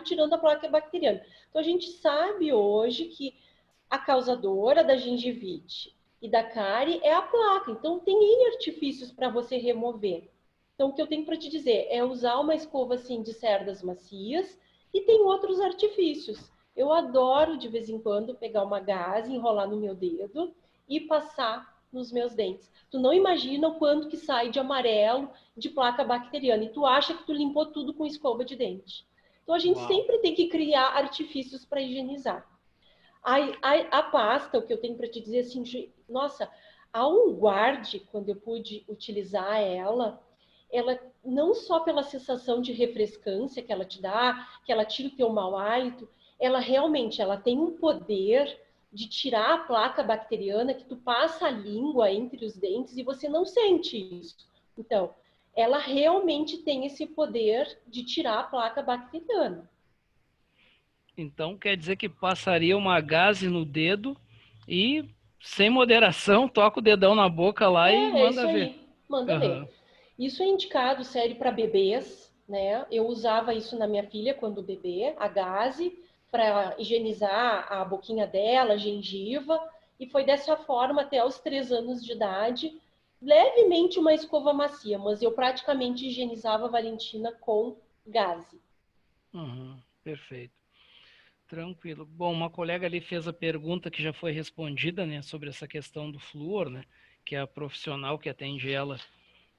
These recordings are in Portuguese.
tirando a placa bacteriana. Então, a gente sabe hoje que a causadora da gengivite e da cárie é a placa. Então, tem N artifícios para você remover. Então, o que eu tenho para te dizer é usar uma escova assim, de cerdas macias e tem outros artifícios. Eu adoro, de vez em quando, pegar uma gaze, enrolar no meu dedo e passar nos meus dentes. Tu não imagina o quanto que sai de amarelo de placa bacteriana. E tu acha que tu limpou tudo com escova de dente. Então, a gente Uau. sempre tem que criar artifícios para higienizar. A pasta, o que eu tenho para te dizer assim, nossa, a OnGuard, quando eu pude utilizar ela não só pela sensação de refrescância que ela te dá, que ela tira o teu mau hálito, ela realmente ela tem um poder de tirar a placa bacteriana que tu passa a língua entre os dentes e você não sente isso. Então, ela realmente tem esse poder de tirar a placa bacteriana. Então quer dizer que passaria uma gaze no dedo e, sem moderação, toca o dedão na boca lá e É isso manda ver. aí, manda Uhum. ver. Isso é indicado, sério, para bebês, né? Eu usava isso na minha filha quando bebê, a gaze, para higienizar a boquinha dela, a gengiva, e foi dessa forma até os 3 anos de idade, levemente uma escova macia, mas eu praticamente higienizava a Valentina com gaze. Uhum. Perfeito. Tranquilo. Bom, uma colega ali fez a pergunta que já foi respondida, né, sobre essa questão do flúor, né, que a profissional que atende ela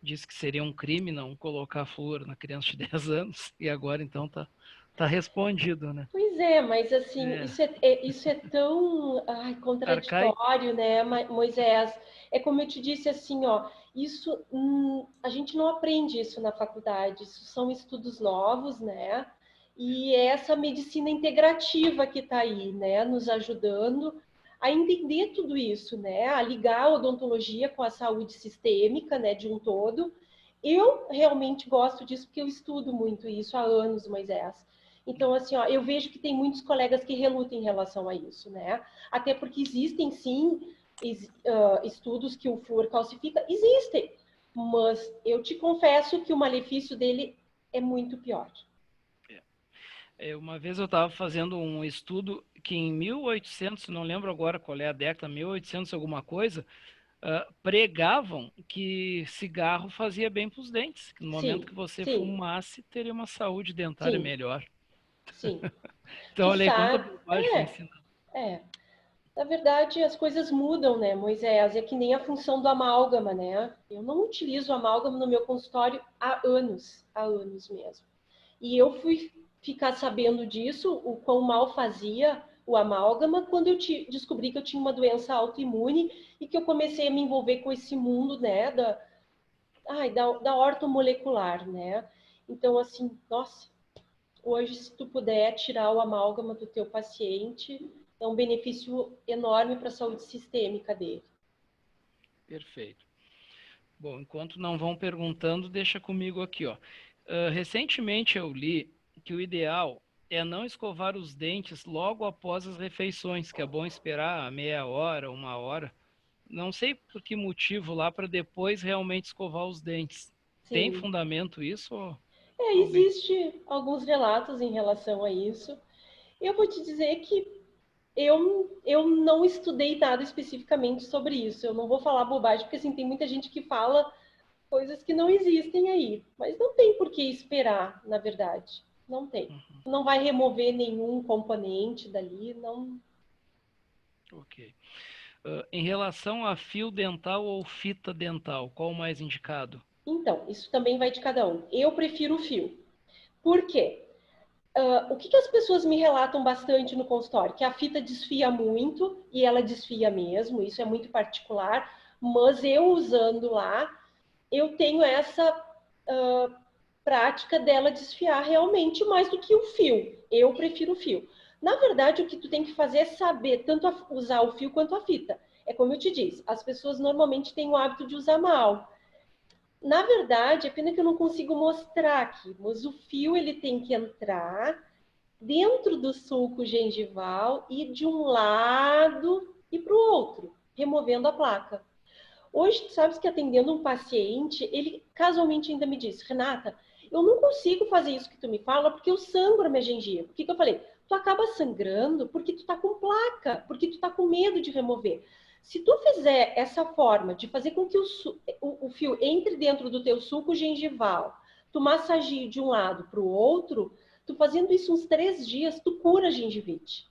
disse que seria um crime não colocar flúor na criança de 10 anos, e agora então tá respondido, né? Pois é, mas assim, É, isso é tão arcaico. contraditório, né, Moisés? É como eu te disse assim, ó, isso a gente não aprende isso na faculdade, isso são estudos novos, né? E é essa medicina integrativa que está aí, né, nos ajudando a entender tudo isso, né? A ligar a odontologia com a saúde sistêmica, né, de um todo. Eu realmente gosto disso porque eu estudo muito isso há anos, Moisés. Então, assim, ó, eu vejo que tem muitos colegas que relutam em relação a isso, né? Até porque existem, sim, estudos que o flúor calcifica, existem, mas eu te confesso que o malefício dele é muito pior. Uma vez eu estava fazendo um estudo que em 1800, não lembro agora qual é a década, 1800 alguma coisa, pregavam que cigarro fazia bem para os dentes, que no momento Sim, que você sim, fumasse, teria uma saúde dentária sim, melhor. sim. Então, Tu olha aí quanta sabe, bobagem foi ensinada. é. Na verdade, as coisas mudam, né, Moisés? É que nem a função do amálgama, né? Eu não utilizo amálgama no meu consultório há anos mesmo. E eu fui ficar sabendo disso, o quão mal fazia o amálgama, quando eu descobri que eu tinha uma doença autoimune e que eu comecei a me envolver com esse mundo, né, da ortomolecular, né? Então, assim, nossa, hoje, se tu puder tirar o amálgama do teu paciente, é um benefício enorme para a saúde sistêmica dele. Perfeito. Bom, enquanto não vão perguntando, deixa comigo aqui, ó. Recentemente eu li que o ideal é não escovar os dentes logo após as refeições, que é bom esperar meia hora, uma hora. Não sei por que motivo lá para depois realmente escovar os dentes. Tem Sim. fundamento isso ou alguém? Existe alguns relatos em relação a isso. Eu vou te dizer que eu não estudei nada especificamente sobre isso. Eu não vou falar bobagem, porque assim, tem muita gente que fala coisas que não existem aí. Mas não tem por que esperar, na verdade. Não tem. Não vai remover nenhum componente dali, não. Ok. Em relação a fio dental ou fita dental, qual o mais indicado? Então, isso também vai de cada um. Eu prefiro o fio. Por quê? O que as pessoas me relatam bastante no consultório? Que a fita desfia muito, e ela desfia mesmo, isso é muito particular, mas eu usando lá, eu tenho essa prática dela desfiar realmente mais do que o fio. Eu prefiro o fio. Na verdade, o que tu tem que fazer é saber tanto usar o fio quanto a fita. É como eu te disse, as pessoas normalmente têm o hábito de usar mal. Na verdade, é pena que eu não consigo mostrar aqui, mas o fio ele tem que entrar dentro do sulco gengival e de um lado e para o outro, removendo a placa. Hoje, tu sabes que atendendo um paciente, ele casualmente ainda me disse, Renata, Eu não consigo fazer isso que tu me fala porque eu sangro a minha gengiva. O que eu falei? Tu acaba sangrando porque tu tá com placa, porque tu tá com medo de remover. Se tu fizer essa forma de fazer com que o fio entre dentro do teu suco gengival, tu massageie de um lado para o outro, tu fazendo isso uns 3 dias, tu cura a gengivite.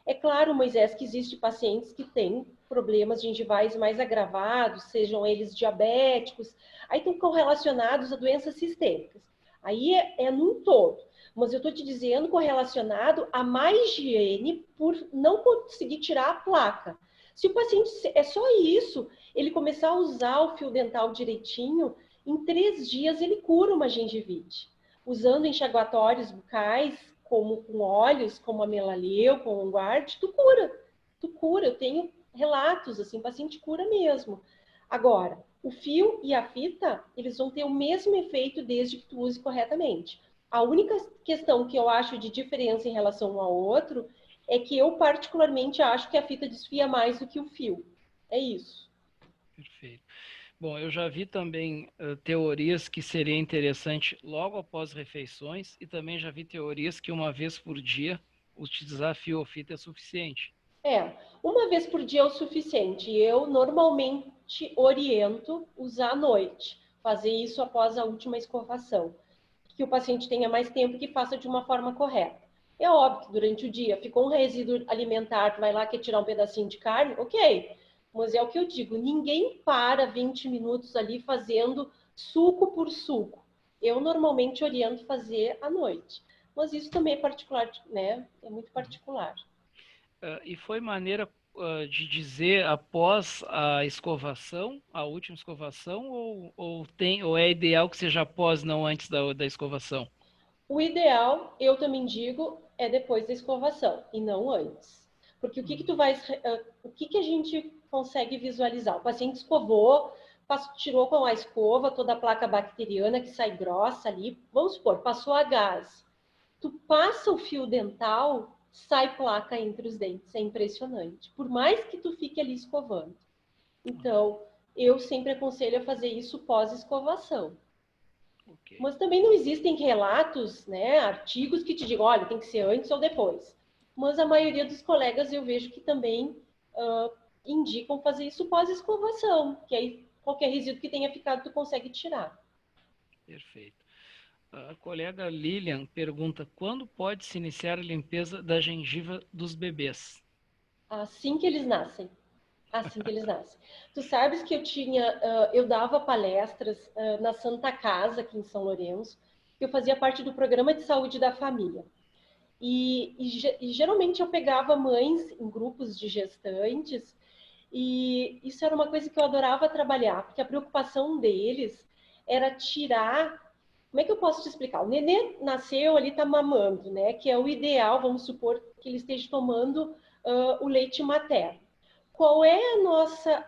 É claro, Moisés, que existem pacientes que têm problemas gengivais mais agravados, sejam eles diabéticos, aí estão correlacionados a doenças sistêmicas. Aí é num todo. Mas eu estou te dizendo correlacionado a má higiene por não conseguir tirar a placa. Se o paciente, é só isso, ele começar a usar o fio dental direitinho, em 3 dias ele cura uma gengivite. Usando enxaguatórios bucais, como com óleos, como a melaleu, com o guard, tu cura. Tu cura. Eu tenho relatos, assim, o paciente cura mesmo. Agora, o fio e a fita, eles vão ter o mesmo efeito desde que tu use corretamente. A única questão que eu acho de diferença em relação um ao outro é que eu particularmente acho que a fita desfia mais do que o fio. É isso. Perfeito. Bom, eu já vi também teorias que seria interessante logo após refeições e também já vi teorias que uma vez por dia utilizar fio ou fita é suficiente. Uma vez por dia é o suficiente. Eu normalmente oriento usar à noite, fazer isso após a última escovação, que o paciente tenha mais tempo e que faça de uma forma correta. É óbvio que durante o dia ficou um resíduo alimentar, tu vai lá quer tirar um pedacinho de carne, ok. Mas é o que eu digo, ninguém para 20 minutos ali fazendo suco por suco. Eu normalmente oriento fazer à noite. Mas isso também é particular, né? É muito particular. E foi maneira de dizer após a escovação, a última escovação, ou é ideal que seja após, não antes da escovação? O ideal, eu também digo, é depois da escovação e não antes. Porque o que a gente consegue visualizar? O paciente escovou, tirou com a escova toda a placa bacteriana que sai grossa ali, vamos supor, passou a gás. Tu passa o fio dental, sai placa entre os dentes, é impressionante. Por mais que tu fique ali escovando. Então, eu sempre aconselho a fazer isso pós-escovação. Okay. Mas também não existem relatos, né, artigos que te digam, olha, tem que ser antes ou depois. Mas a maioria dos colegas eu vejo que também indicam fazer isso pós-escovação, que aí qualquer resíduo que tenha ficado tu consegue tirar. Perfeito. A colega Lilian pergunta: quando pode se iniciar a limpeza da gengiva dos bebês? Assim que eles nascem. Assim que eles nascem. Tu sabes que eu dava palestras na Santa Casa, aqui em São Lourenço, que eu fazia parte do programa de saúde da família. E geralmente eu pegava mães em grupos de gestantes, e isso era uma coisa que eu adorava trabalhar, porque a preocupação deles era tirar. Como é que eu posso te explicar? O nenê nasceu ali, tá mamando, né? Que é o ideal, vamos supor que ele esteja tomando o leite materno. Qual é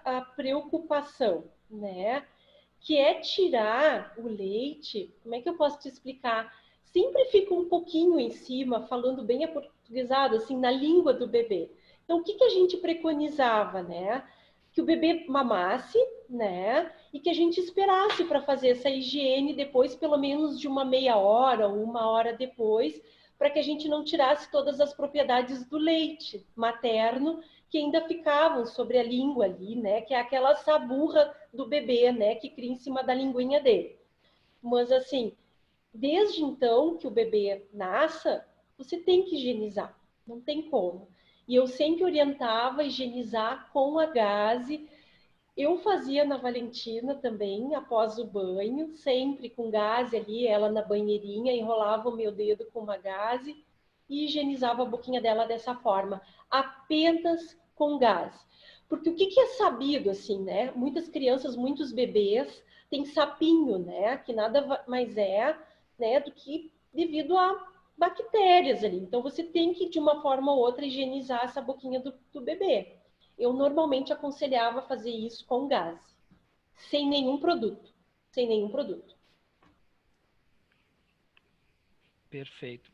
a preocupação, né? Que é tirar o leite. Como é que eu posso te explicar? Sempre fica um pouquinho em cima, falando bem aportuguesado, assim, na língua do bebê. Então, o que a gente preconizava, né? Que o bebê mamasse, né? E que a gente esperasse para fazer essa higiene depois, pelo menos de uma meia hora ou uma hora depois, para que a gente não tirasse todas as propriedades do leite materno que ainda ficavam sobre a língua ali, né? Que é aquela saburra do bebê, né? Que cria em cima da linguinha dele. Mas assim, desde então que o bebê nasça, você tem que higienizar, não tem como. E eu sempre orientava a higienizar com a gaze. Eu fazia na Valentina também, após o banho, sempre com gaze ali, ela na banheirinha, enrolava o meu dedo com uma gaze e higienizava a boquinha dela dessa forma, apenas com gás. Porque o que é sabido, assim, né? Muitas crianças, muitos bebês têm sapinho, né? Que nada mais é, né, do que devido a bactérias ali. Então, você tem que, de uma forma ou outra, higienizar essa boquinha do bebê. Eu normalmente aconselhava fazer isso com gás, sem nenhum produto. Sem nenhum produto. Perfeito.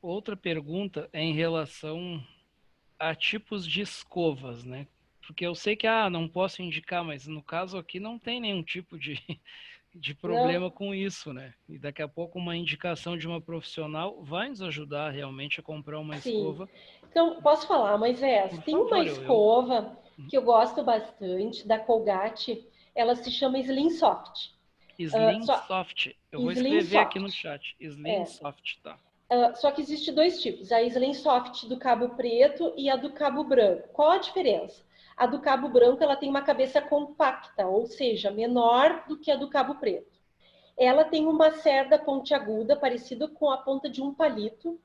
Outra pergunta é em relação a tipos de escovas, né? Porque eu sei que não posso indicar, mas no caso aqui não tem nenhum tipo de de Não, problema com isso, né? E daqui a pouco uma indicação de uma profissional vai nos ajudar realmente a comprar uma sim. escova. Então, posso falar, Moisés, Por tem uma favor, eu escova que eu gosto bastante, da Colgate, ela se chama Slim Soft. Slim Só Soft. Eu vou Slim escrever aqui no Soft. chat. Slim É. Soft, tá? Só que existe dois tipos, a Slim Soft do cabo preto e a do cabo branco. Qual a diferença? A do cabo branco ela tem uma cabeça compacta, ou seja, menor do que a do cabo preto. Ela tem uma cerda pontiaguda, parecida com a ponta de um palito.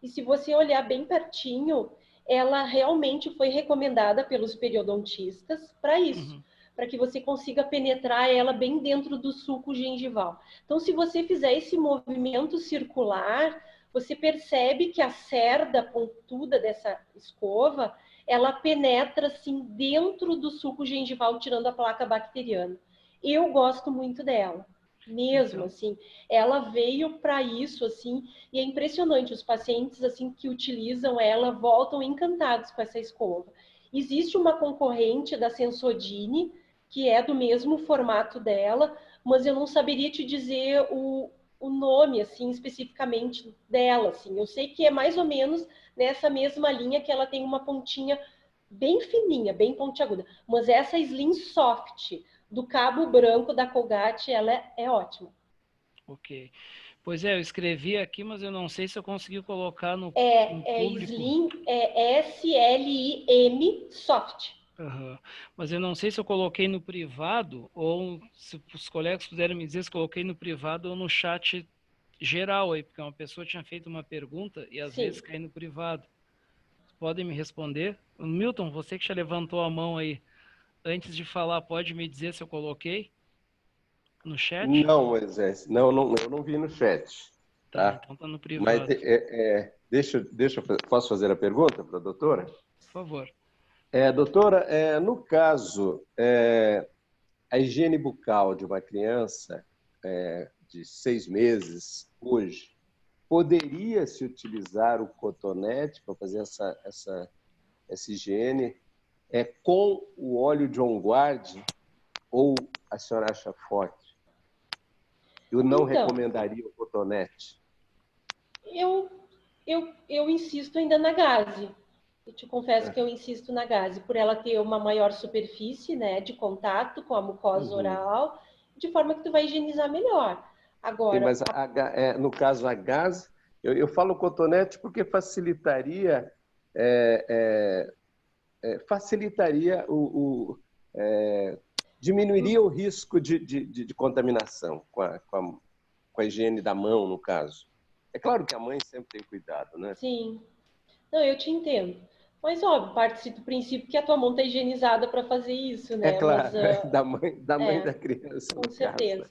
E se você olhar bem pertinho, ela realmente foi recomendada pelos periodontistas para isso, Uhum. para que você consiga penetrar ela bem dentro do sulco gengival. Então, se você fizer esse movimento circular, você percebe que a cerda pontuda dessa escova, ela penetra assim dentro do sulco gengival, tirando a placa bacteriana. Eu gosto muito dela, mesmo Então, assim. Ela veio para isso, assim, e é impressionante, os pacientes assim que utilizam ela voltam encantados com essa escova. Existe uma concorrente da Sensodyne, que é do mesmo formato dela, mas eu não saberia te dizer o nome, assim, especificamente dela, assim. Eu sei que é mais ou menos nessa mesma linha que ela tem uma pontinha bem fininha, bem pontiaguda. Mas essa Slim Soft, do cabo branco da Colgate, ela é ótima. ok. Pois é, eu escrevi aqui, mas eu não sei se eu consegui colocar no em É público. Slim, é SLIM Soft. Aham. Mas eu não sei se eu coloquei no privado ou se os colegas puderem me dizer se coloquei no privado ou no chat geral aí, porque uma pessoa tinha feito uma pergunta e às vezes Sim. cai no privado. Podem me responder? Milton, você que já levantou a mão aí, antes de falar, pode me dizer se eu coloquei no chat? Não, Moisés, não, não, eu não vi no chat, Tá, tá? então tá no Mas privado. posso fazer a pergunta para a doutora? Por favor. Doutora, no caso, a higiene bucal de uma criança de 6 meses hoje, poderia se utilizar o cotonete para fazer essa higiene com o óleo de On Guard ou a senhora acha forte? Eu não Então, recomendaria o cotonete. eu, eu insisto ainda na gaze. Eu te confesso que eu insisto na gaze, por ela ter uma maior superfície, né, de contato com a mucosa Uhum. oral, de forma que tu vai higienizar melhor. Sim, Agora, mas no caso a gás, eu falo cotonete porque é, facilitaria diminuiria o risco de contaminação com a higiene da mão, no caso. É claro que a mãe sempre tem cuidado, né? sim, não, eu te entendo. Mas, óbvio, parte do princípio que a tua mão está higienizada para fazer isso, É né? Mas, claro, da mãe é, da criança, com no caso. certeza.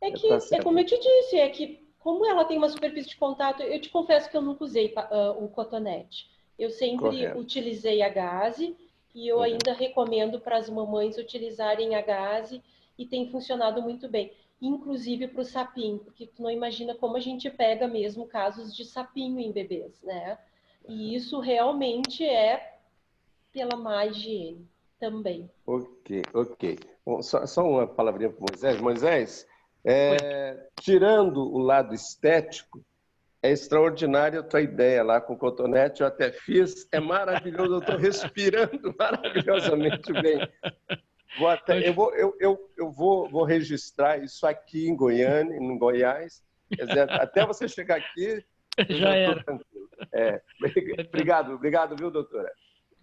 É Tá que, é como certo. eu te disse, é que como ela tem uma superfície de contato, eu te confesso que eu nunca usei o cotonete. Eu sempre Correto. utilizei a gaze e eu Uhum. ainda recomendo para as mamães utilizarem a gaze e tem funcionado muito bem. Inclusive para o sapinho, porque tu não imagina como a gente pega mesmo casos de sapinho em bebês, né? E isso realmente é pela má higiene também. Ok, ok. Bom, só uma palavrinha para Moisés. Moisés, Oi. tirando o lado estético, é extraordinária a tua ideia lá com o cotonete, eu até fiz, é maravilhoso, eu estou respirando maravilhosamente bem. Vou registrar isso aqui em Goiânia, em Goiás. Quer dizer, até você chegar aqui, eu já Já estou era. tranquilo. Vai Obrigado, viu, doutora?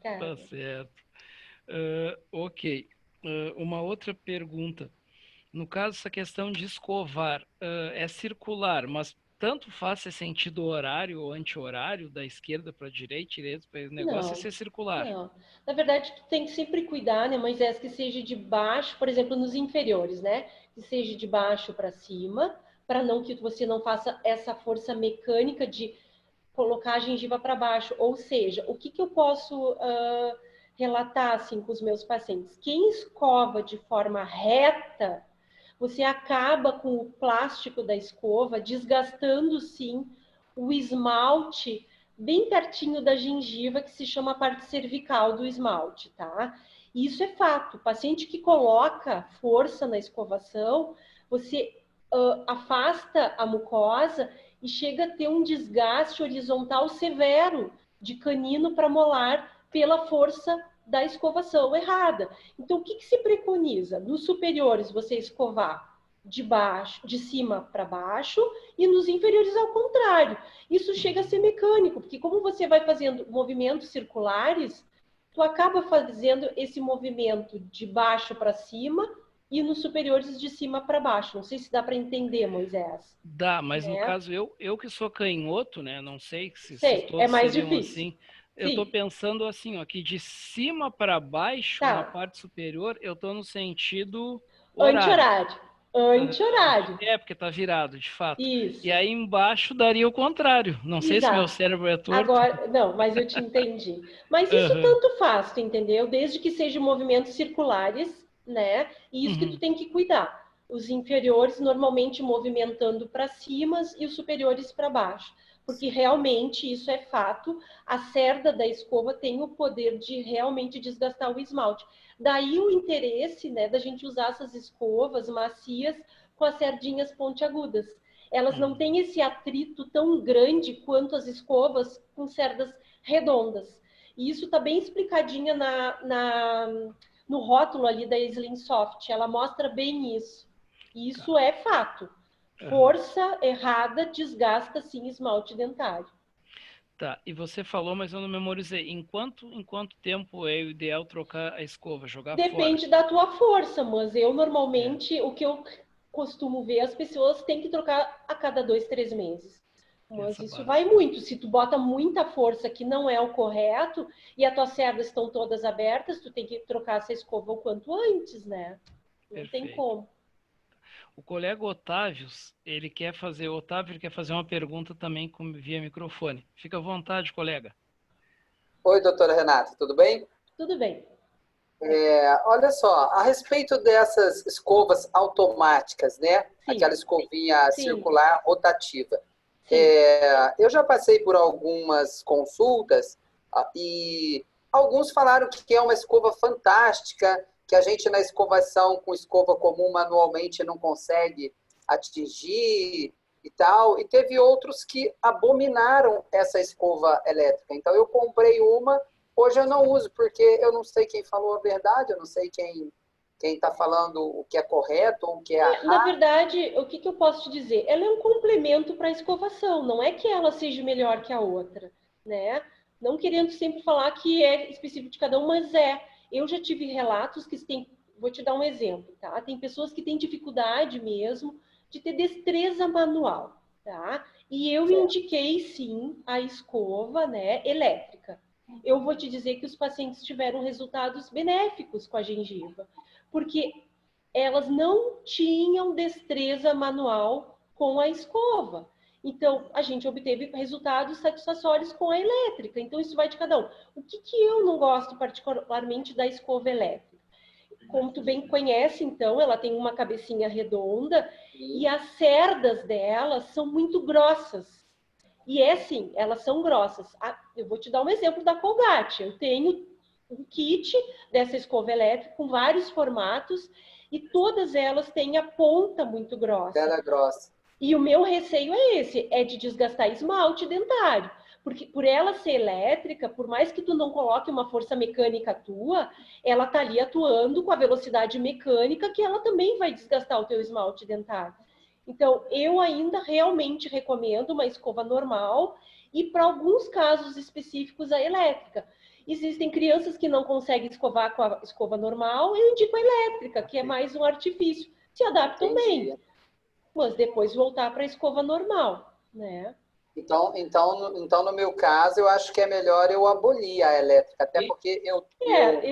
tá Cara, certo. Ok. Uma outra pergunta. No caso, essa questão de escovar é circular, mas tanto faz ser sentido horário ou anti-horário, da esquerda para a direita, o negócio é não. ser circular. Não. Na verdade, tu tem que sempre cuidar, né, Moisés, que seja de baixo, por exemplo, nos inferiores, né? Que seja de baixo para cima, para não que você não faça essa força mecânica de colocar a gengiva para baixo. Ou seja, o que eu posso relatar assim com os meus pacientes? Quem escova de forma reta, você acaba com o plástico da escova desgastando sim o esmalte bem pertinho da gengiva, que se chama a parte cervical do esmalte, tá? E isso é fato. O paciente que coloca força na escovação Você afasta a mucosa e chega a ter um desgaste horizontal severo de canino para molar pela força da escovação errada. Então, o que se preconiza? Nos superiores, você escovar de cima para baixo, e nos inferiores ao contrário. Isso chega a ser mecânico, porque como você vai fazendo movimentos circulares, tu acaba fazendo esse movimento de baixo para cima e nos superiores de cima para baixo. Não sei se dá para entender, Moisés. Dá, mas no caso, eu que sou canhoto, né? Não sei se todos é mais seriam difícil. assim. Eu estou pensando assim, ó, que de cima para baixo, na parte superior, eu estou no sentido horário. Anti-horário. É, porque tá virado, de fato. Isso. E aí embaixo daria o contrário. Não sei se meu cérebro é torto. Agora, não, mas eu te entendi. Mas isso tanto faz, tu entendeu? Desde que sejam movimentos circulares, né? E isso que tu tem que cuidar. Os inferiores normalmente movimentando para cima e os superiores para baixo. Porque realmente, isso é fato, a cerda da escova tem o poder de realmente desgastar o esmalte. Daí o interesse, né, da gente usar essas escovas macias com as cerdinhas pontiagudas. Elas não têm esse atrito tão grande quanto as escovas com cerdas redondas. E isso está bem explicadinha no rótulo ali da Slim Soft. Ela mostra bem isso. E isso é fato. Força errada desgasta, sim, esmalte dentário. Tá, e você falou, mas eu não memorizei. Em quanto tempo é o ideal trocar a escova, jogar fora? Depende da tua força, mas eu normalmente, o que eu costumo ver, as pessoas têm que trocar a cada 2, 3 meses. Mas isso vai muito. Se tu bota muita força que não é o correto e as tuas cerdas estão todas abertas, tu tem que trocar essa escova o quanto antes, né? Não tem como. O colega Otávio, ele quer fazer uma pergunta também via microfone. Fica à vontade, colega. Oi, doutora Renata, tudo bem? Tudo bem. Olha só, a respeito dessas escovas automáticas, né? Sim. Aquela escovinha circular rotativa. Eu já passei por algumas consultas e alguns falaram que é uma escova fantástica, que a gente na escovação com escova comum manualmente não consegue atingir e tal. E teve outros que abominaram essa escova elétrica. Então eu comprei uma. Hoje eu não uso, porque eu não sei quem falou a verdade, eu não sei quem está falando o que é correto ou o que é errado. Na verdade, o que eu posso te dizer? Ela é um complemento para a escovação, não é que ela seja melhor que a outra, né? Não querendo sempre falar que é específico de cada um, mas é. Eu já tive relatos que tem, vou te dar um exemplo, tá? Tem pessoas que têm dificuldade mesmo de ter destreza manual, tá? E eu indiquei, sim, a escova, né, elétrica. Eu vou te dizer que os pacientes tiveram resultados benéficos com a gengiva, porque elas não tinham destreza manual com a escova. Então, a gente obteve resultados satisfatórios com a elétrica. Então, isso vai de cada um. O que eu não gosto particularmente da escova elétrica? Como tu bem conhece, então, ela tem uma cabecinha redonda e as cerdas dela são muito grossas. E sim, elas são grossas. Eu vou te dar um exemplo da Colgate. Eu tenho um kit dessa escova elétrica com vários formatos e todas elas têm a ponta muito grossa. Ela é grossa. E o meu receio é esse, é de desgastar esmalte dentário. Porque por ela ser elétrica, por mais que tu não coloque uma força mecânica tua, ela tá ali atuando com a velocidade mecânica que ela também vai desgastar o teu esmalte dentário. Então, eu ainda realmente recomendo uma escova normal e, para alguns casos específicos, a elétrica. Existem crianças que não conseguem escovar com a escova normal, eu indico a elétrica, que é mais um artifício. Se adaptam bem, mas depois voltar para a escova normal, né? Então, no meu caso, eu acho que é melhor eu abolir a elétrica, até porque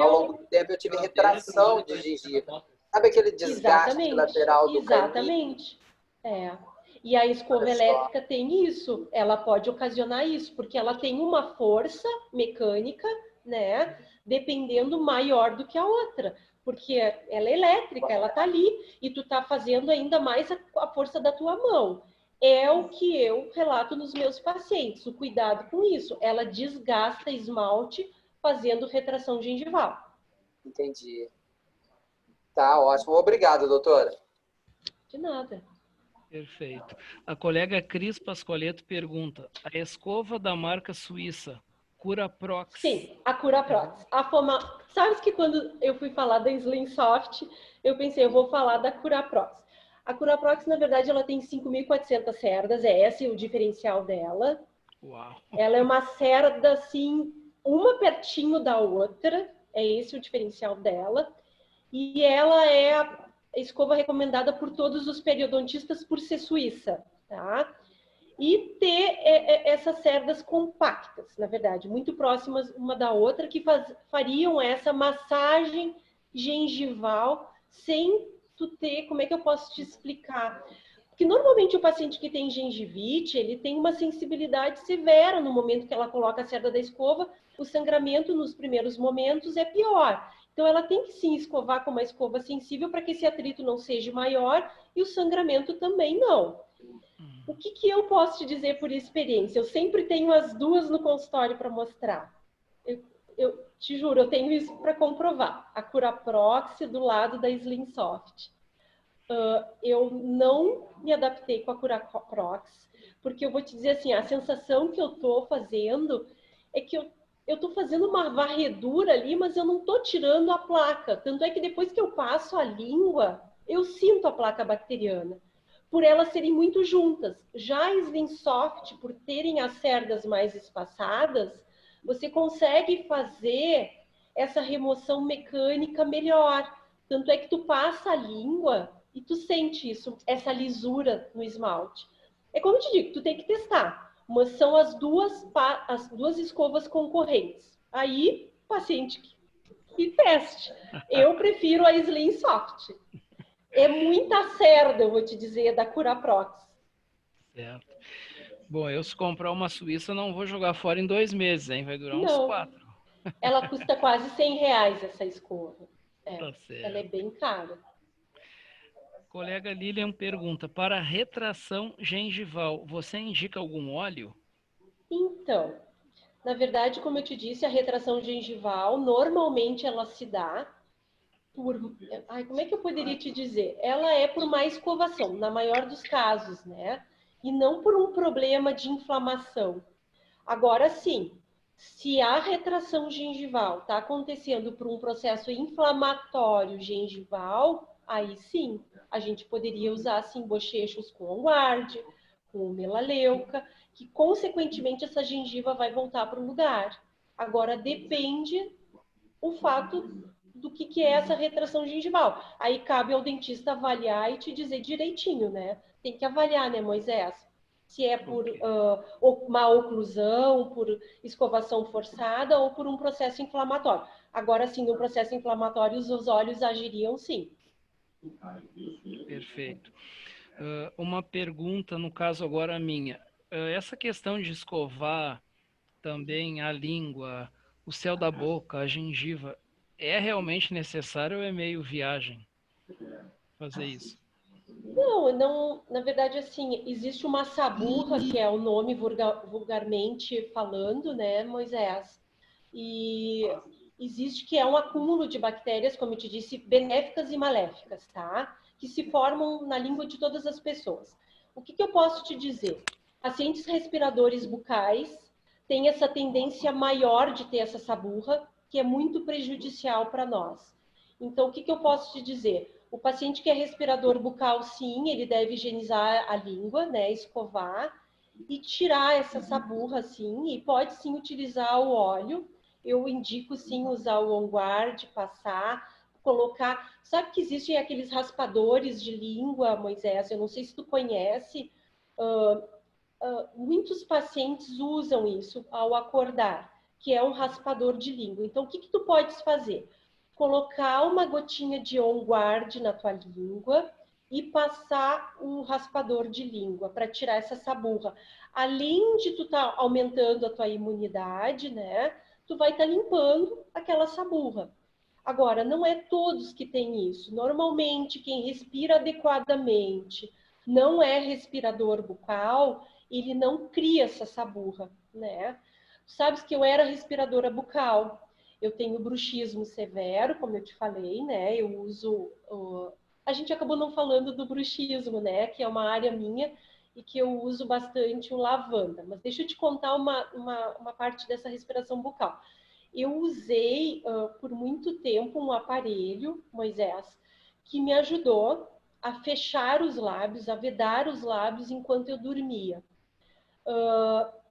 ao longo do tempo eu tive retração de gengiva. Sabe aquele desgaste lateral do canino? Exatamente. E a escova elétrica tem isso, ela pode ocasionar isso, porque ela tem uma força mecânica, né, dependendo maior do que a outra, porque ela é elétrica, ela tá ali, e tu tá fazendo ainda mais a força da tua mão. É o que eu relato nos meus pacientes, o cuidado com isso, ela desgasta esmalte fazendo retração gengival. Entendi. Tá, ótimo. Obrigado, doutora. De nada. Perfeito. A colega Cris Pascoaleto pergunta, a escova da marca suíça, Curaprox. Sim, a Curaprox. Sabes que quando eu fui falar da Slim Soft, eu pensei, eu vou falar da Curaprox. A Curaprox, na verdade, ela tem 5.400 cerdas, esse é o diferencial dela. Uau. Ela é uma cerda, assim, uma pertinho da outra, é esse o diferencial dela. E ela é a escova recomendada por todos os periodontistas por ser suíça, tá? E ter essas cerdas compactas, na verdade, muito próximas uma da outra, que fariam essa massagem gengival sem tu ter, como é que eu posso te explicar? Porque normalmente o paciente que tem gengivite, ele tem uma sensibilidade severa no momento que ela coloca a cerda da escova, o sangramento nos primeiros momentos é pior. Então ela tem que sim escovar com uma escova sensível para que esse atrito não seja maior e o sangramento também não. O que eu posso te dizer por experiência? Eu sempre tenho as duas no consultório para mostrar. Eu te juro, eu tenho isso para comprovar. A Curaprox do lado da Slim Soft. Eu não me adaptei com a Curaprox, porque eu vou te dizer assim, a sensação que eu estou fazendo é que eu estou fazendo uma varredura ali, mas eu não estou tirando a placa. Tanto é que depois que eu passo a língua, eu sinto a placa bacteriana, por elas serem muito juntas. Já a Slim Soft, por terem as cerdas mais espaçadas, você consegue fazer essa remoção mecânica melhor. Tanto é que tu passa a língua e tu sente isso, essa lisura no esmalte. É como eu te digo, tu tem que testar. Mas são as duas escovas concorrentes. Aí, paciente que teste. Eu prefiro a Slim Soft. É muita cerda, eu vou te dizer, da Curaprox. Certo. Bom, eu se comprar uma suíça não vou jogar fora em 2 meses, hein? Vai durar uns Não. 4. Ela custa quase R$100 essa escova. Tá certo. Ela é bem cara. Colega Lilian pergunta, para retração gengival, você indica algum óleo? Então, na verdade, como eu te disse, a retração gengival, normalmente ela se dá por... como é que eu poderia te dizer? Ela é por má escovação, na maior dos casos, né? E não por um problema de inflamação. Agora sim, se a retração gengival está acontecendo por um processo inflamatório gengival, aí sim, a gente poderia usar assim bochechos com On-Guard, com melaleuca, que consequentemente essa gengiva vai voltar para o lugar. Agora depende o fato do que é essa retração gengival. Aí cabe ao dentista avaliar e te dizer direitinho, né? Tem que avaliar, né, Moisés? Se é por má oclusão, por escovação forçada ou por um processo inflamatório. Agora, sim, no processo inflamatório, os olhos agiriam sim. Perfeito. Uma pergunta, no caso agora minha. Essa questão de escovar também a língua, o céu da boca, a gengiva, é realmente necessário ou é meio viagem fazer isso? Não, na verdade, assim, existe uma saburra, que é o nome vulgarmente falando, né, Moisés? E existe que é um acúmulo de bactérias, como eu te disse, benéficas e maléficas, tá? Que se formam na língua de todas as pessoas. O que eu posso te dizer? Pacientes respiradores bucais têm essa tendência maior de ter essa saburra, que é muito prejudicial para nós. Então, o que eu posso te dizer? O paciente que é respirador bucal, sim, ele deve higienizar a língua, né, escovar e tirar essa saburra, sim, e pode sim utilizar o óleo. Eu indico sim usar o On-Guard, passar, colocar. Sabe que existem aqueles raspadores de língua, Moisés? Eu não sei se tu conhece. Muitos pacientes usam isso ao acordar, que é um raspador de língua. Então, o que tu podes fazer? Colocar uma gotinha de On-Guard na tua língua e passar um raspador de língua para tirar essa saburra. Além de tu estar aumentando a tua imunidade, né? Tu vai estar limpando aquela saburra. Agora, não é todos que têm isso. Normalmente, quem respira adequadamente, não é respirador bucal, ele não cria essa saburra, né? Sabes que eu era respiradora bucal. Eu tenho bruxismo severo, como eu te falei, né? Eu uso a gente acabou não falando do bruxismo, né? Que é uma área minha e que eu uso bastante o lavanda. Mas deixa eu te contar uma parte dessa respiração bucal. Eu usei por muito tempo um aparelho, Moisés, que me ajudou a fechar os lábios, a vedar os lábios enquanto eu dormia.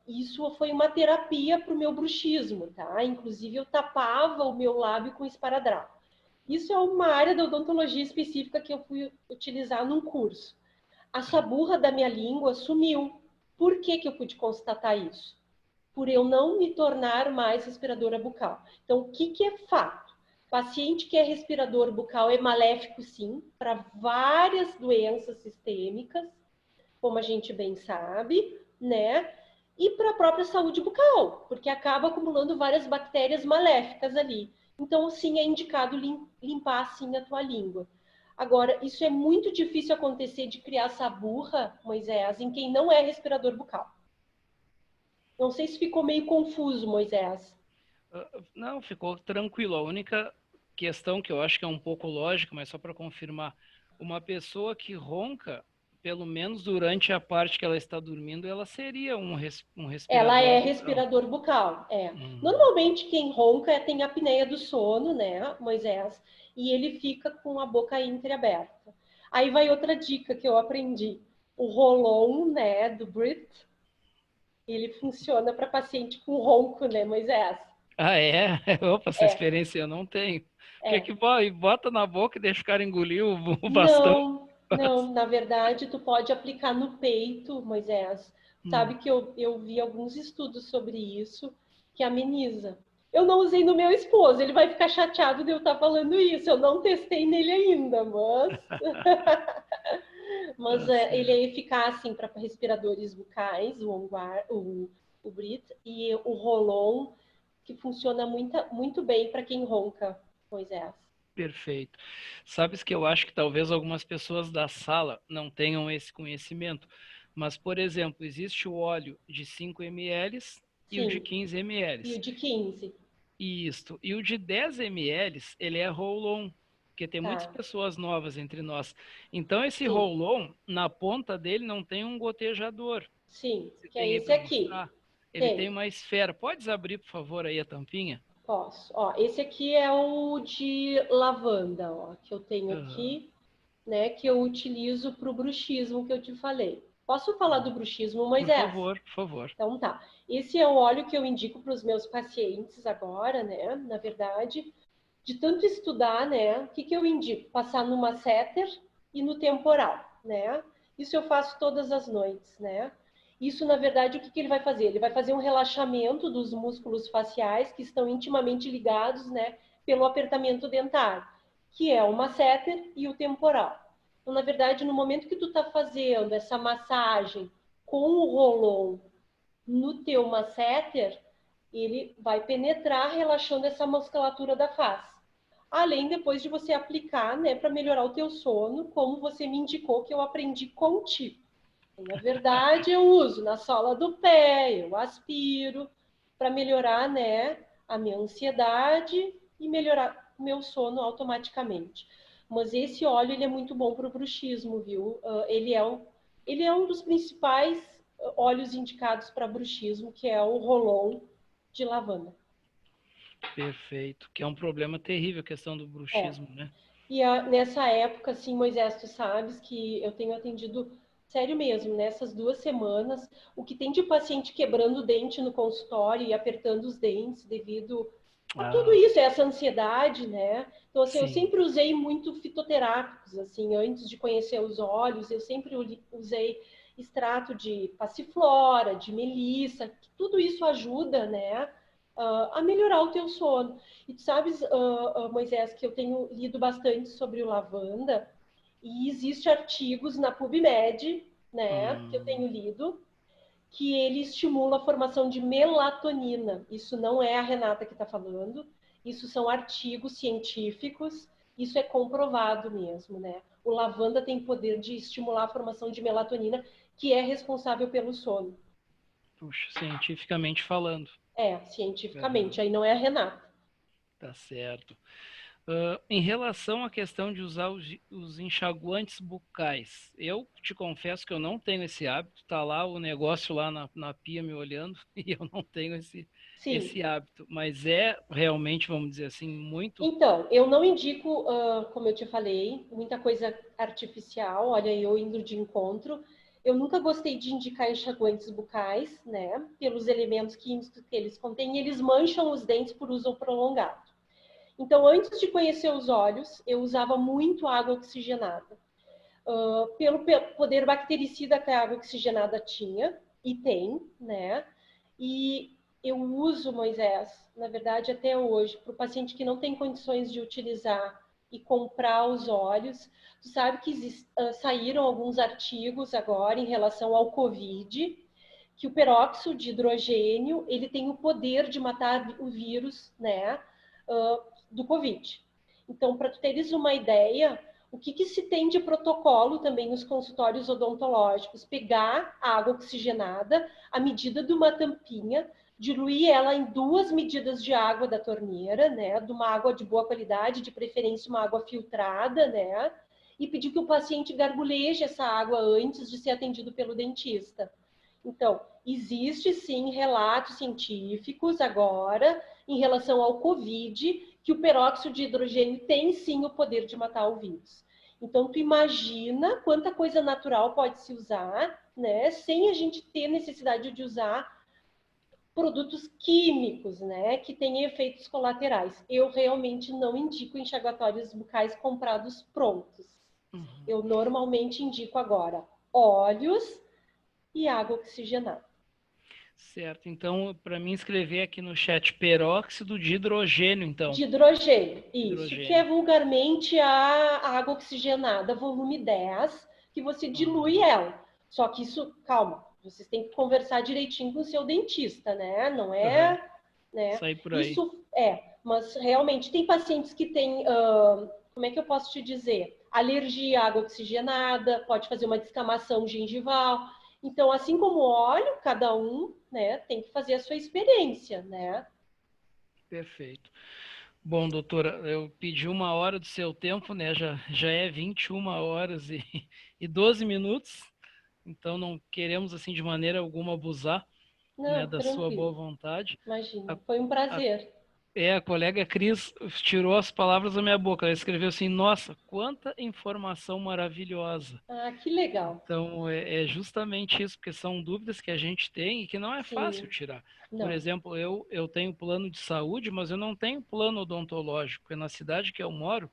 Isso foi uma terapia para o meu bruxismo, tá? Inclusive, eu tapava o meu lábio com esparadrapo. Isso é uma área da odontologia específica que eu fui utilizar num curso. A saburra da minha língua sumiu. Por que que eu pude constatar isso? Por eu não me tornar mais respiradora bucal. Então, o que que é fato? Paciente que é respirador bucal é maléfico, sim, para várias doenças sistêmicas, como a gente bem sabe, né? E para a própria saúde bucal, porque acaba acumulando várias bactérias maléficas ali. Então, sim, é indicado limpar, sim, a tua língua. Agora, isso é muito difícil acontecer de criar saburra, Moisés, em quem não é respirador bucal. Não sei se ficou meio confuso, Moisés. Não, ficou tranquilo. A única questão que eu acho que é um pouco lógica, mas só para confirmar, uma pessoa que ronca, pelo menos durante a parte que ela está dormindo, ela seria um Ela respirador é bucal. respirador bucal, é. Normalmente quem ronca tem apneia do sono, né, Moisés? E ele fica com a boca entreaberta. Aí vai outra dica que eu aprendi. O Rolon, né, do Brit, ele funciona para paciente com ronco, né, Moisés? Ah, é? Opa, essa É, experiência eu não tenho. Porque é. que bota na boca e deixa o cara engolir o bastão? Não, na verdade, tu pode aplicar no peito, Moisés. Sabe que eu vi alguns estudos sobre isso, que ameniza. Eu não usei no meu esposo, ele vai ficar chateado de eu estar falando isso. Eu não testei nele ainda, mas, mas Tá ele é certo. eficaz, sim, para respiradores bucais, o Brit, e o Rolon, que funciona muito bem para quem ronca, Moisés. Perfeito. Sabes que eu acho que talvez algumas pessoas da sala não tenham esse conhecimento, mas, por exemplo, existe o óleo de 5 ml e o de Sim, 15 e o ml. de 15, Isto. E o de 10 ml, ele é roll-on, porque tem muitas tá? pessoas novas entre nós. Então, esse Sim. roll-on, na ponta dele não tem um gotejador. Sim, Você que é tem aí esse para aqui. mostrar? Ele tem Tem, uma esfera. Podes abrir, por favor, aí a tampinha? posso. Ó, esse aqui é o de lavanda, ó, que eu tenho Aham. aqui, né, que eu utilizo para o bruxismo que eu te falei. Posso falar do bruxismo, Por Moisés? favor, por favor. Então tá. Esse é o óleo que eu indico para os meus pacientes agora, né? Na verdade, de tanto estudar, né? O que que eu indico? Passar no masseter e no temporal, né? Isso eu faço todas as noites, né? Isso, na verdade, o que que ele vai fazer? Ele vai fazer um relaxamento dos músculos faciais que estão intimamente ligados, né? Pelo apertamento dentário, que é o masseter e o temporal. Então, na verdade, no momento que tu tá fazendo essa massagem com o Rolon no teu masseter, ele vai penetrar relaxando essa musculatura da face. Além depois de você aplicar, né, para melhorar o teu sono, como você me indicou que eu aprendi contigo. Na verdade, eu uso na sola do pé, eu aspiro para melhorar, né, a minha ansiedade e melhorar o meu sono automaticamente. Mas esse óleo ele é muito bom para o bruxismo, viu? Ele é um dos principais óleos indicados para bruxismo, que é o Rolon de lavanda. Perfeito. Que é um problema terrível a questão do É. bruxismo, né? E nessa época, assim, Moisés, tu sabes que eu tenho atendido, sério mesmo, nessas 2 semanas, o que tem de paciente quebrando o dente no consultório e apertando os dentes devido a tudo Ah, isso, essa ansiedade, né? Então, assim, eu sim. sempre usei muito fitoterápicos, assim, antes de conhecer os óleos, eu sempre usei extrato de passiflora, de melissa, que tudo isso ajuda, né, a melhorar o teu sono. E tu sabes, Moisés, que eu tenho lido bastante sobre o lavanda, e existe artigos na PubMed, né, que eu tenho Hum, lido, que ele estimula a formação de melatonina. Isso não é a Renata que está falando, isso são artigos científicos, isso é comprovado mesmo, né? O lavanda tem poder de estimular a formação de melatonina, que é responsável pelo sono. puxa, cientificamente falando. É, cientificamente, Aham, aí não é a Renata. tá certo. Em relação à questão de usar os enxaguantes bucais, eu te confesso que eu não tenho esse hábito, tá lá o negócio lá na pia me olhando e eu não tenho esse Sim. hábito, mas é realmente, vamos dizer assim, muito... Então, eu não indico, como eu te falei, muita coisa artificial. Olha, eu indo de encontro. Eu nunca gostei de indicar enxaguantes bucais, né? Pelos elementos químicos que eles contêm, eles mancham os dentes por uso prolongado. Então, antes de conhecer os olhos, eu usava muito água oxigenada. Pelo poder bactericida que a água oxigenada tinha, e tem, né? E eu uso, Moisés, na verdade, até hoje, para o paciente que não tem condições de utilizar e comprar os óleos. Tu sabe que saíram alguns artigos agora em relação ao Covid, que o peróxido de hidrogênio ele tem o poder de matar o vírus, né, do Covid. Então, para tu teres uma ideia, o que se tem de protocolo também nos consultórios odontológicos? Pegar a água oxigenada, a medida de uma tampinha, diluir ela em 2 medidas de água da torneira, né? De uma água de boa qualidade, de preferência uma água filtrada, né? E pedir que o paciente garguleje essa água antes de ser atendido pelo dentista. Então, existe sim relatos científicos agora em relação ao Covid, que o peróxido de hidrogênio tem sim o poder de matar o vírus. Então, tu imagina quanta coisa natural pode se usar, né, sem a gente ter necessidade de usar produtos químicos, né, que têm efeitos colaterais. Eu realmente não indico enxaguatórios bucais comprados prontos. Uhum. Eu normalmente indico agora óleos e água oxigenada. Certo, então, para mim escrever aqui no chat, peróxido de hidrogênio, então. De hidrogênio, isso, que é Hidrogênio. vulgarmente a água oxigenada, volume 10, que você dilui Uhum. ela. Só que isso, calma, vocês têm que conversar direitinho com o seu dentista, né? Não Uhum. é, né? Sai por aí. Isso mas realmente tem pacientes que têm, como é que eu posso te dizer? Alergia à água oxigenada, pode fazer uma descamação gengival. Então, assim como o óleo, cada um, né, tem que fazer a sua experiência, né? Perfeito. Bom, doutora, eu pedi 1 hora do seu tempo, né? Já é 21 horas e 12 minutos, então não queremos, assim, de maneira alguma abusar, né, Não, da sua boa tranquilo. vontade. A, Imagina, foi um a, prazer. a colega Cris tirou as palavras da minha boca. Ela escreveu assim: Nossa, quanta informação maravilhosa. Ah, que legal. Então, é justamente isso, porque são dúvidas que a gente tem e que não é fácil Sim, tirar. Por não, exemplo, eu tenho plano de saúde, mas eu não tenho plano odontológico. E na cidade que eu moro,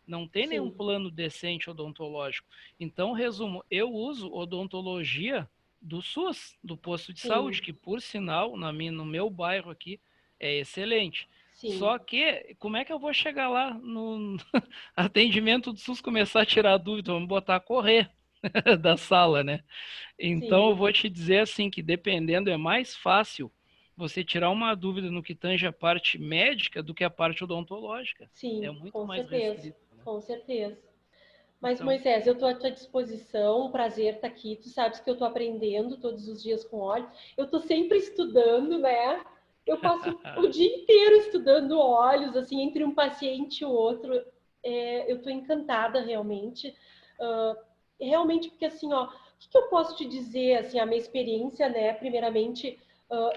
não tem nenhum sim, plano decente odontológico. Então, resumo, eu uso odontologia do SUS, do posto de sim, saúde, que, por sinal, no meu bairro aqui, é excelente. sim, Só que, como é que eu vou chegar lá no atendimento do SUS começar a tirar dúvida? Vamos botar a correr da sala, né? Então eu sim, vou te dizer assim que dependendo é mais fácil você tirar uma dúvida no que tange a parte médica do que a parte odontológica. É sim, muito com mais certeza, restrito, né? com certeza. Mas, Então, Moisés, eu estou à tua disposição, um prazer estar aqui. Tu sabes que eu estou aprendendo todos os dias com óleo. Eu estou sempre estudando, né? Eu passo o dia inteiro estudando óleos, assim, entre um paciente e outro. Eu estou encantada, realmente. Uh, realmente, porque, assim, ó, o que eu posso te dizer, assim, a minha experiência, né? Primeiramente,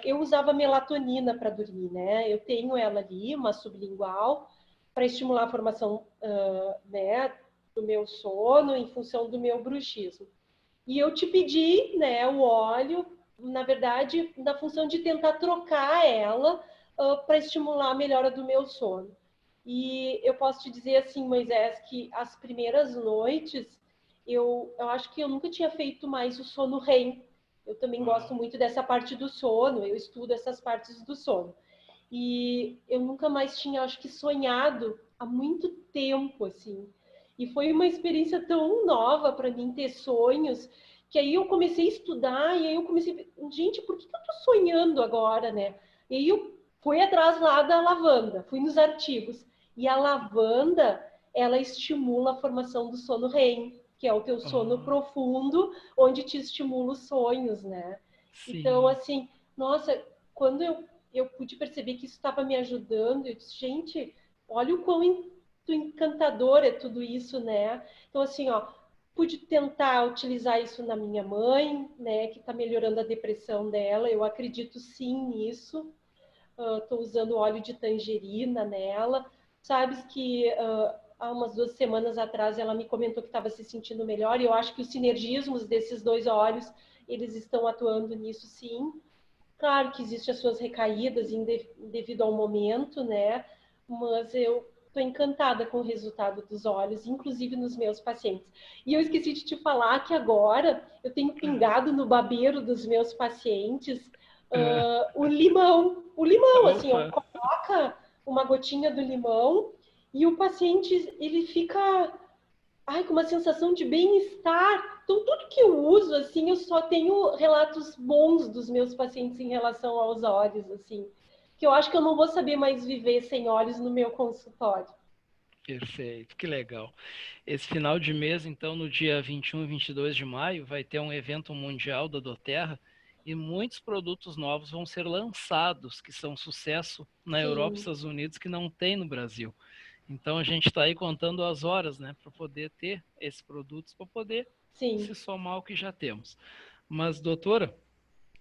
eu usava melatonina para dormir, né? Eu tenho ela ali, uma sublingual, para estimular a formação, né, do meu sono em função do meu bruxismo. E eu te pedi, né, o óleo, na verdade, na função de tentar trocar ela para estimular a melhora do meu sono. E eu posso te dizer assim, Moisés, que as primeiras noites eu acho que eu nunca tinha feito mais o sono REM. Eu também gosto uau, muito dessa parte do sono, eu estudo essas partes do sono. E eu nunca mais tinha, acho que, sonhado há muito tempo, assim. E foi uma experiência tão nova para mim ter sonhos, que aí eu comecei a estudar e aí eu comecei a ver, gente, por que eu tô sonhando agora, né? E aí eu fui atrás lá da lavanda, fui nos artigos. E a lavanda, ela estimula a formação do sono REM, que é o teu sono oh, profundo, onde te estimula os sonhos, né? Então, sim, assim, nossa, quando eu pude perceber que isso estava me ajudando, eu disse, gente, olha o quão encantador é tudo isso, né? Então, assim, ó, pude tentar utilizar isso na minha mãe, né, que está melhorando a depressão dela. Eu acredito sim nisso. Estou usando óleo de tangerina nela. Sabes que há umas 2 semanas atrás ela me comentou que estava se sentindo melhor, e eu acho que os sinergismos desses 2 óleos, eles estão atuando nisso sim. Claro que existem as suas recaídas devido ao momento, né? Mas eu estou encantada com o resultado dos óleos, inclusive nos meus pacientes. E eu esqueci de te falar que agora eu tenho pingado no babeiro dos meus pacientes o limão. O limão, assim, ó, coloca uma gotinha do limão e o paciente, ele fica com uma sensação de bem-estar. Então, tudo que eu uso, assim, eu só tenho relatos bons dos meus pacientes em relação aos óleos, assim, que eu acho que eu não vou saber mais viver sem óleos no meu consultório. Perfeito, que legal. Esse final de mês, então, no dia 21 e 22 de maio, vai ter um evento mundial da doTERRA e muitos produtos novos vão ser lançados, que são sucesso na Europa e Estados Unidos, que não tem no Brasil. Então, a gente está aí contando as horas, né, para poder ter esses produtos, para poder se somar ao que já temos. Mas, doutora,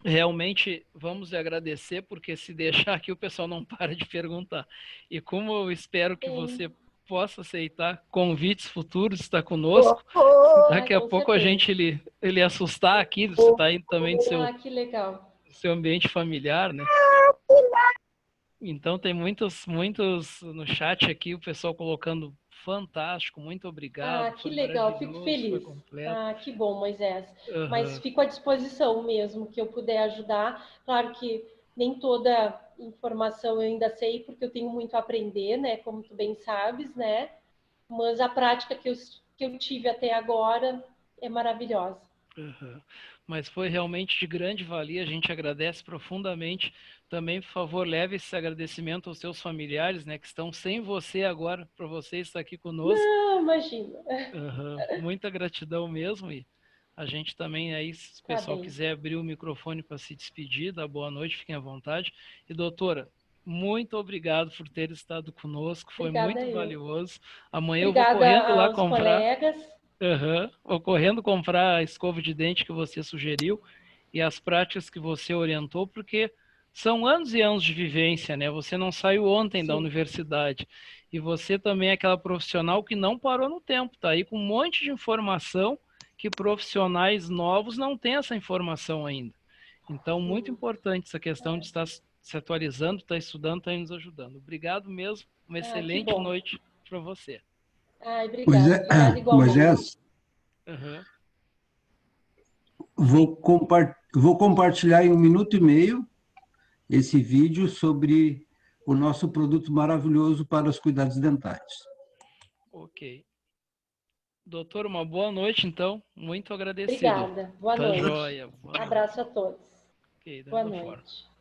realmente vamos lhe agradecer, porque se deixar aqui o pessoal não para de perguntar. E como eu espero que você possa aceitar convites futuros, está conosco, daqui a pouco a gente ele assustar aqui, você está indo também do que legal. seu ambiente familiar, né? Então tem muitos no chat aqui, o pessoal colocando fantástico, muito obrigado. Que legal, fico feliz. Que bom, Moisés. Mas fico à disposição mesmo, que eu puder ajudar. Claro que nem toda informação eu ainda sei, porque eu tenho muito a aprender, né? Como tu bem sabes, né? Mas a prática que eu tive até agora é maravilhosa. Mas foi realmente de grande valia, a gente agradece profundamente. Também, por favor, leve esse agradecimento aos seus familiares, né, que estão sem você agora, para você estar aqui conosco. Não, imagina. Muita gratidão mesmo, e a gente também aí, se o pessoal quiser abrir o microfone para se despedir, dar boa noite, fiquem à vontade. E doutora, muito obrigado por ter estado conosco, foi muito valioso. Amanhã eu vou correndo lá comprar. Colegas. Vou correndo comprar a escova de dente que você sugeriu e as práticas que você orientou, porque são anos e anos de vivência, né? Você não saiu ontem da universidade. E você também é aquela profissional que não parou no tempo, tá aí com um monte de informação que profissionais novos não têm essa informação ainda. Então, muito importante essa questão de estar se atualizando, estar estudando, estar nos ajudando. Obrigado mesmo, uma excelente noite para você. Obrigado, Moisés, vou compartilhar em 1 minuto e meio esse vídeo sobre o nosso produto maravilhoso para os cuidados dentais. Ok. Doutor, uma boa noite, então. Muito agradecido. Obrigada. Boa noite. Joia. Abraço a todos. Okay, boa noite.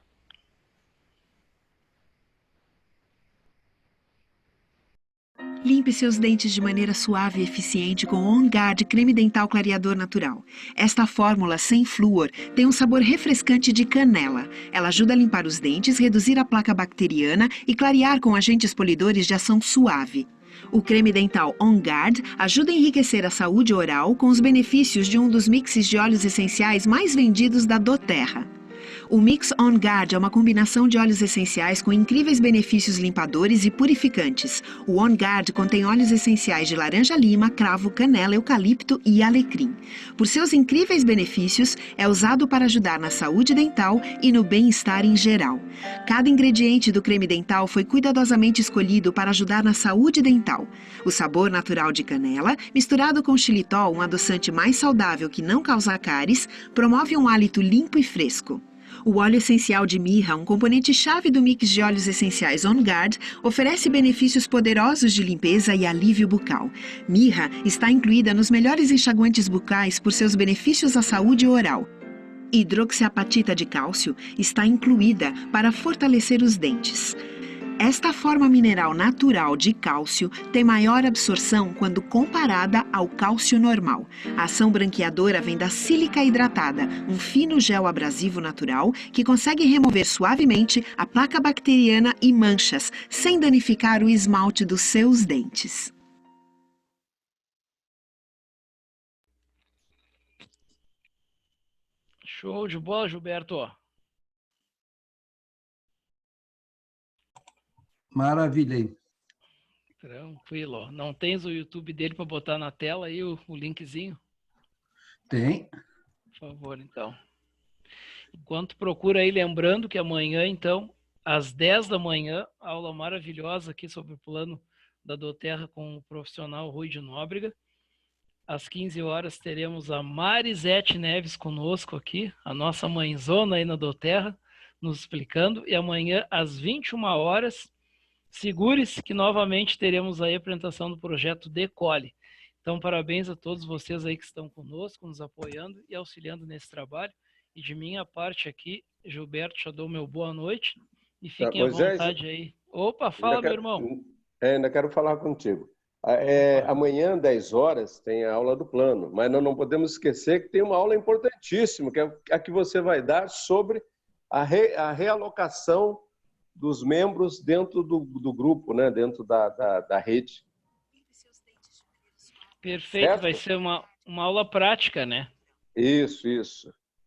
Limpe seus dentes de maneira suave e eficiente com o On Guard Creme Dental Clareador Natural. Esta fórmula sem flúor tem um sabor refrescante de canela. Ela ajuda a limpar os dentes, reduzir a placa bacteriana e clarear com agentes polidores de ação suave. O creme dental On Guard ajuda a enriquecer a saúde oral com os benefícios de um dos mixes de óleos essenciais mais vendidos da doTERRA. O Mix On Guard é uma combinação de óleos essenciais com incríveis benefícios limpadores e purificantes. O On Guard contém óleos essenciais de laranja-lima, cravo, canela, eucalipto e alecrim. Por seus incríveis benefícios, é usado para ajudar na saúde dental e no bem-estar em geral. Cada ingrediente do creme dental foi cuidadosamente escolhido para ajudar na saúde dental. O sabor natural de canela, misturado com xilitol, um adoçante mais saudável que não causa cáries, promove um hálito limpo e fresco. O óleo essencial de mirra, um componente-chave do mix de óleos essenciais On Guard, oferece benefícios poderosos de limpeza e alívio bucal. Mirra está incluída nos melhores enxaguantes bucais por seus benefícios à saúde oral. Hidroxiapatita de cálcio está incluída para fortalecer os dentes. Esta forma mineral natural de cálcio tem maior absorção quando comparada ao cálcio normal. A ação branqueadora vem da sílica hidratada, um fino gel abrasivo natural que consegue remover suavemente a placa bacteriana e manchas, sem danificar o esmalte dos seus dentes. Show de bola, Gilberto. Maravilha aí. Tranquilo. Não tens o YouTube dele para botar na tela aí o linkzinho? Tem. Por favor, então. Enquanto procura aí, lembrando que amanhã, então, às 10 da manhã, aula maravilhosa aqui sobre o plano da Doterra com o profissional Rui de Nóbrega. Às 15 horas teremos a Marisete Neves conosco aqui, a nossa mãezona aí na Doterra, nos explicando. E amanhã, às 21 horas, segure-se que novamente teremos aí a apresentação do projeto Decole. Então, parabéns a todos vocês aí que estão conosco, nos apoiando e auxiliando nesse trabalho. E de minha parte aqui, Gilberto, já dou meu boa noite e fiquem à vontade aí. Opa, fala, meu irmão. Ainda quero falar contigo. Amanhã, 10 horas, tem a aula do plano, mas nós não podemos esquecer que tem uma aula importantíssima, que é a que você vai dar sobre a realocação dos membros dentro do grupo, né? Dentro da rede. Perfeito, certo? Vai ser uma aula prática, né? Isso.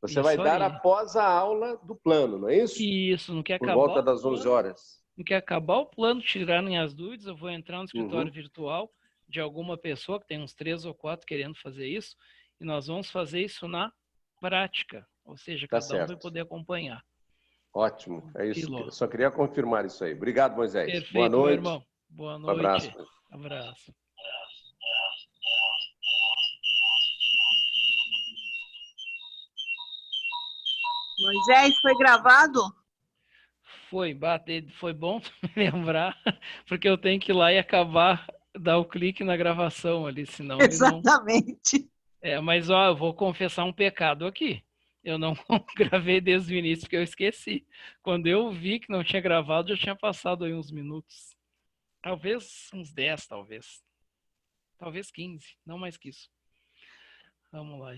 Você vai dar após a aula do plano, não é isso? Isso, não quer acabar. Por volta das 11 horas. Não quer acabar o plano, tirarem as dúvidas, eu vou entrar no escritório virtual de alguma pessoa, que tem uns 3 ou 4 querendo fazer isso, e nós vamos fazer isso na prática, ou seja, cada um vai poder acompanhar. Ótimo, é isso. Eu só queria confirmar isso aí. Obrigado, Moisés. Perfeito, boa noite. Meu irmão. Boa noite. Um abraço. Abraço. Moisés, foi gravado? Foi bom me lembrar, porque eu tenho que ir lá e acabar, dar o clique na gravação ali, senão Exatamente. Ele não... Mas ó, eu vou confessar um pecado aqui. Eu não gravei desde o início, porque eu esqueci. Quando eu vi que não tinha gravado, já tinha passado aí uns minutos. Talvez uns 10, talvez. Talvez 15, não mais que isso. Vamos lá.